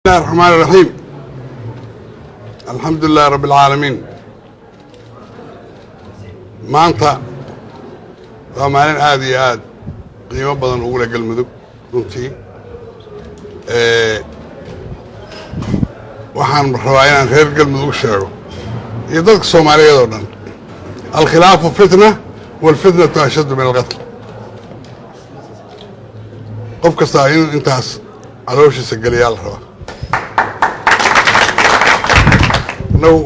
بسم الله الرحمن الرحيم. الحمد لله رب العالمين. maanta waa maalin aad iyo aad qiimo badan ugu leh galmudug runtii waxaan rabaa inaan reer galmudug sheego iyo dadka Soomaaliyeed oo dhan alkhilaafu fitna walfitnatu ashaddu min alqatl qof kasta intaas calooshiisa galiyaa la rabaa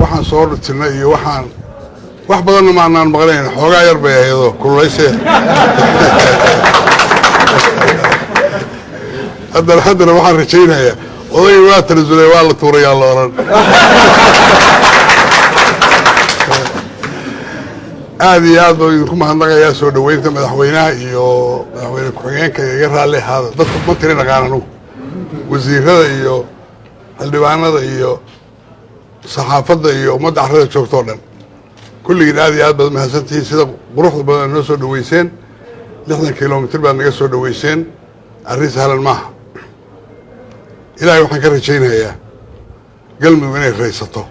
waxaan soo rutinay iyo waxaan wax badan ma aanan maqlayn xoogaa yar bay ayado kululaysay haddana waxaan rajaynayaa oday waa tanaasulay waa la tuurayaa la oran aad iyo aad baan idinku mahadnaqayaa soo dhaweynta madaxweynaha iyo madaxweyne ku-xigeenka iga raalli ahaada dadka ma tiri naqaan anugu wasiirada iyo xildhibaanada iyo saxaafadda iyo ummadda carrada joogto oo dhan kulligiin aad iyo aad baad mahadsantihiin sida quruxda badan noo soo dhaweyseen 60 kilomitir baad naga soo dhaweyseen arrin sahlan maaha ilaahay waxaan ka rajaynayaa galmudug inay raysato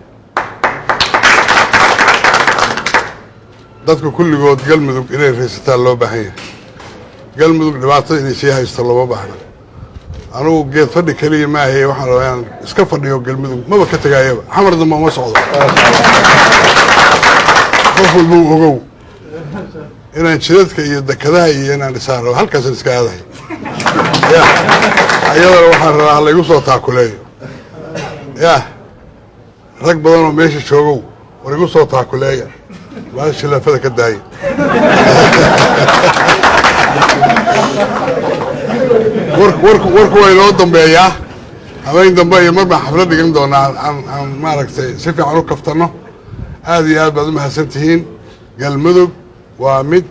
dadka kulligood galmudug inay raysataan loo baahan yahay galmudug dhibaatada inay sii haysto looma baahna anugu geed fadhi kaliya ma ahaye waxaan rabaa inaan iska fadhiyo galmudug maba ka tagaayaba xamar damba ma socdo qof walba ogow inaan jidadka iyo dekadaha iyo inaan dhisaan rabo halkaasaan iska aadahay ayadana waxaan rabaa ha laygu soo taakuleeyo rag badan oo meesha joogow war igu soo taakuleeya waa shilaafada ka daaya warku waa inoo dambeeyaa habeen dambe iyo mar baan xaflad dhigan doonaa aan maaragtay si fiican u kaftanno aad iyo aad baad u mahadsantihiin galmudug waa mid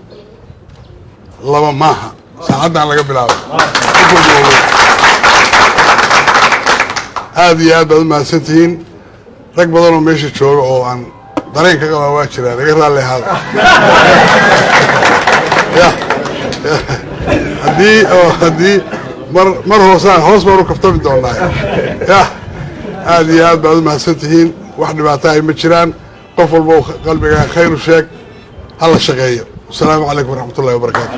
laba maaha saacaddan laga bilaabo aad iyo aad baad u mahadsantihiin rag badan oo meesha jooga oo aan dareen ka qabaa waa jiraan iga raalli ahaada haddii mar hoos baan u kaftami doonaa aad iyo aad baad u mahadsantihiin wax dhibaato ay ma jiraan qof walba qalbiga khayr u sheeg hala shaqeeyo. Assalaamu calaykum waraxmatullaahi wabarakaatu.